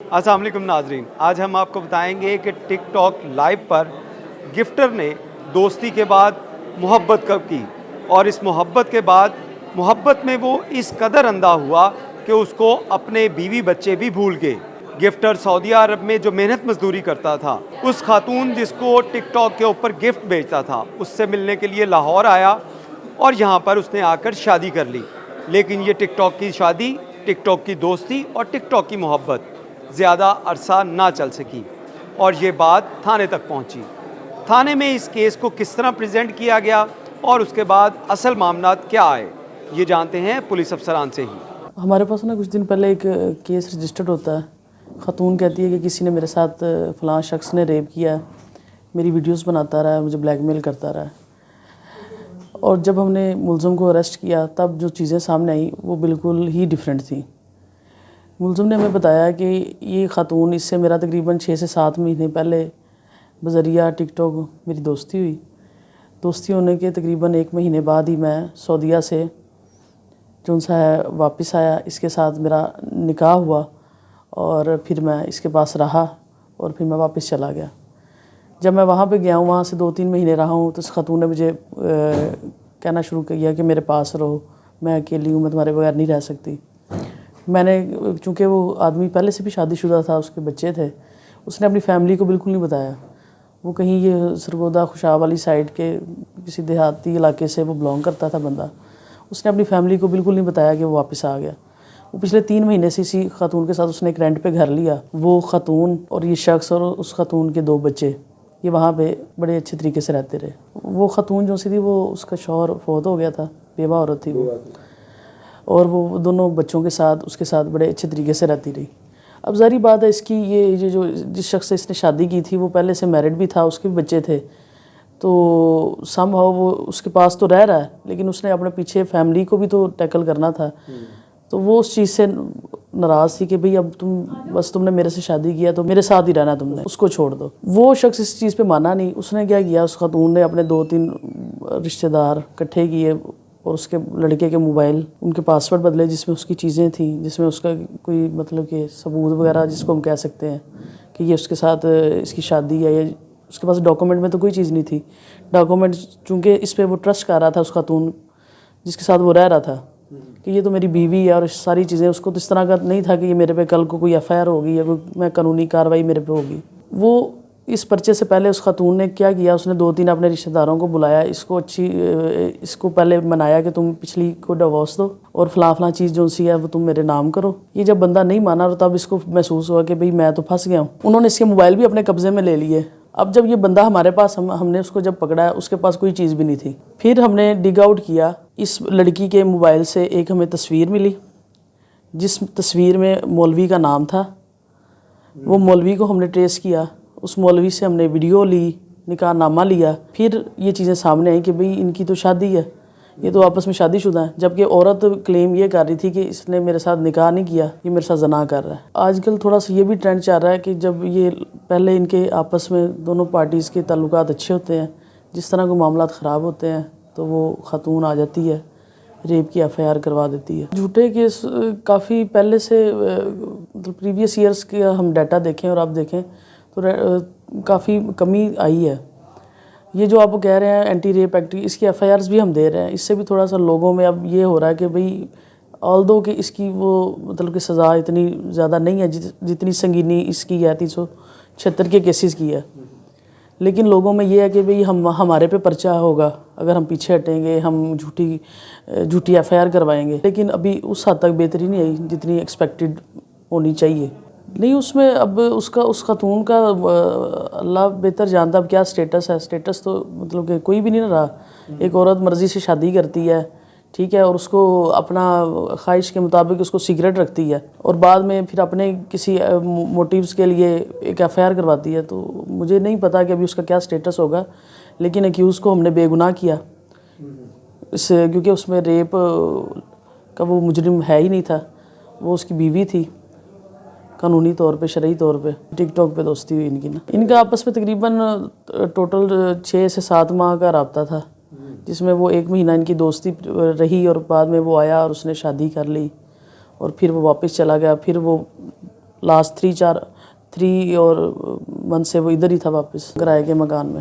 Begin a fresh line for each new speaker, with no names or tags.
अस्सलाम वालेकुम नाजरीन, आज हम आपको बताएंगे कि टिक टॉक लाइव पर गिफ्टर ने दोस्ती के बाद मोहब्बत कब की, और इस मोहब्बत के बाद मोहब्बत में वो इस कदर अंधा हुआ कि उसको अपने बीवी बच्चे भी भूल गए। गिफ्टर सऊदी अरब में जो मेहनत मजदूरी करता था, उस खातून जिसको टिक टॉक के ऊपर गिफ्ट बेचता था, उससे मिलने के लिए लाहौर आया और यहाँ पर उसने आकर शादी कर ली। लेकिन ये टिक टॉक की शादी, टिक टॉक की दोस्ती और टिक टॉक की मोहब्बत ज़्यादा अरसा ना चल सकी और ये बात थाने तक पहुंची। थाने में इस केस को किस तरह प्रेजेंट किया गया और उसके बाद असल मामला क्या आए, ये जानते हैं पुलिस अफसरान से ही।
हमारे पास ना कुछ दिन पहले एक केस रजिस्टर्ड होता है। ख़ातून कहती है कि किसी ने मेरे साथ फ़लाँ शख्स ने रेप किया है, मेरी वीडियोस बनाता रहा है, मुझे ब्लैकमेल करता रहा है। और जब हमने मुलज़म को अरेस्ट किया तब जो चीज़ें सामने आई वो बिल्कुल ही डिफरेंट थी। मुलज़म ने हमें बताया कि ये ख़ातून, इससे मेरा तकरीबन 6 से 7 महीने पहले बज़रिया टिकटॉक मेरी दोस्ती हुई। दोस्ती होने के तकरीबन 1 महीने बाद ही मैं सऊदीया से जो उनसा है वापस आया। इसके साथ मेरा निकाह हुआ और फिर मैं इसके पास रहा और फिर मैं वापस चला गया। जब मैं वहाँ पे गया हूँ, वहाँ से 2-3 महीने रहा हूँ, तो उस खातून ने मुझे कहना शुरू किया कि मेरे पास रहो, मैं अकेली हूँ, मैं तुम्हारे बगैर नहीं रह सकती। मैंने, चूँकि वो आदमी पहले से भी शादीशुदा था, उसके बच्चे थे, उसने अपनी फैमिली को बिल्कुल नहीं बताया। वो कहीं ये सरगोदा खुशाब वाली साइड के किसी देहाती इलाके से वो बिलोंग करता था बंदा। उसने अपनी फैमिली को बिल्कुल नहीं बताया कि वो वापस आ गया। वो पिछले 3 महीने से इसी खातून के साथ उसने एक रेंट पे घर लिया। वो खातून और ये शख्स और उस खातून के 2 बच्चे ये वहाँ पे बड़े अच्छे तरीके से रहते रहे। वो खातून जो सी थी, वो उसका शौहर फौत हो गया था, बेवा औरत थी वो, और वो दोनों बच्चों के साथ उसके साथ बड़े अच्छे तरीके से रहती रही। अब ज़ाहिर बात है, इसकी ये जो जिस शख्स से इसने शादी की थी वो पहले से मैरिड भी था, उसके भी बच्चे थे, तो समहाउ वो उसके पास तो रह रहा है, लेकिन उसने अपने पीछे फैमिली को भी तो टैकल करना था। तो वो उस चीज़ से नाराज़ थी कि भाई अब तुमने मेरे से शादी किया तो मेरे साथ ही रहना, तुमने उसको छोड़ दो। वो शख्स इस चीज़ पे माना नहीं। उसने क्या किया, उस खातून ने अपने 2-3 रिश्तेदार इकट्ठे किए और उसके लड़के के मोबाइल, उनके पासवर्ड बदले जिसमें उसकी चीज़ें थी, जिसमें उसका कोई मतलब कि सबूत वगैरह जिसको हम कह सकते हैं कि ये उसके साथ इसकी शादी है, या उसके पास डॉक्यूमेंट में तो कोई चीज़ नहीं थी। डॉक्यूमेंट चूँकि इस पर वो ट्रस्ट कर रहा था, उस खातून जिसके साथ वो रह रहा था, कि ये तो मेरी बीवी है और सारी चीज़ें, उसको तो इस तरह का नहीं था कि ये मेरे पे कल को कोई एफआईआर होगी या कोई मैं कानूनी कार्रवाई मेरे पे होगी। वो इस पर्चे से पहले उस खातून ने क्या किया, उसने 2-3 अपने रिश्तेदारों को बुलाया, इसको पहले मनाया कि तुम पिछली को डिवोर्स दो और फलां चीज़ जो सी है वो तुम मेरे नाम करो। ये जब बंदा नहीं माना, तब इसको महसूस हुआ कि भाई मैं तो फंस गया हूँ। उन्होंने इसके मोबाइल भी अपने कब्जे में ले लिए। अब जब ये बंदा हमारे पास, हमने उसको जब पकड़ा है, उसके पास कोई चीज़ भी नहीं थी। फिर हमने डिग आउट किया, इस लड़की के मोबाइल से एक हमें तस्वीर मिली, जिस तस्वीर में मौलवी का नाम था। वो मौलवी को हमने ट्रेस किया, उस मौलवी से हमने वीडियो ली, निकाहनामा लिया। फिर ये चीज़ें सामने आई कि भाई इनकी तो शादी है, ये तो आपस में शादीशुदा है, जबकि औरत क्लेम ये कर रही थी कि इसने मेरे साथ निकाह नहीं किया, ये मेरे साथ ज़ना कर रहा है। आजकल थोड़ा सा ये भी ट्रेंड चल रहा है कि जब ये पहले इनके आपस में दोनों पार्टीज़ के ताल्लुकात अच्छे होते हैं, जिस तरह के मामलात ख़राब होते हैं, तो वो खातून आ जाती है, रेप की एफआईआर करवा देती है। झूठे केस काफ़ी पहले से, मतलब प्रीवियस ईयर्स के हम डाटा देखें और आप देखें तो काफ़ी कमी आई है। ये जो आप कह रहे हैं एंटी रेप एक्ट, इसकी एफआईआर्स भी हम दे रहे हैं। इससे भी थोड़ा सा लोगों में अब ये हो रहा है कि भाई ऑल्दो कि इसकी वो मतलब कि सज़ा इतनी ज़्यादा नहीं है जितनी संगीनी इसकी है 376 के केसेस की है, लेकिन लोगों में ये है कि भाई हमारे पे पर्चा होगा अगर हम पीछे हटेंगे, हम झूठी एफआईआर करवाएंगे। लेकिन अभी उस हद तक बेहतरी नहीं आई जितनी एक्सपेक्टेड होनी चाहिए। नहीं, उसमें अब उस खातून का अल्लाह बेहतर जानता अब क्या स्टेटस है। स्टेटस तो मतलब कि कोई भी नहीं रहा। एक औरत मर्ज़ी से शादी करती है, ठीक है, और उसको अपना ख्वाहिश के मुताबिक उसको सीक्रेट रखती है और बाद में फिर अपने किसी मोटिव्स के लिए एक एफआईआर करवाती है। तो मुझे नहीं पता कि अभी उसका क्या स्टेटस होगा, लेकिन एक्यूज़ को हमने बेगुनाह किया इससे, क्योंकि उसमें रेप का वो मुजरिम है ही नहीं था, वो उसकी बीवी थी। कानूनी तौर पे, शरई तौर पे टिकटॉक पे दोस्ती हुई इनकी ना। इनका आपस में तकरीबन टोटल 6 से 7 माह का रब्ता था, जिसमें वो 1 महीना इनकी दोस्ती रही और बाद में वो आया और उसने शादी कर ली और फिर वो वापस चला गया। फिर वो لاسٹ 3 اور منتھ سے وہ ادھر ہی تھا واپس کرائے کے مکان میں.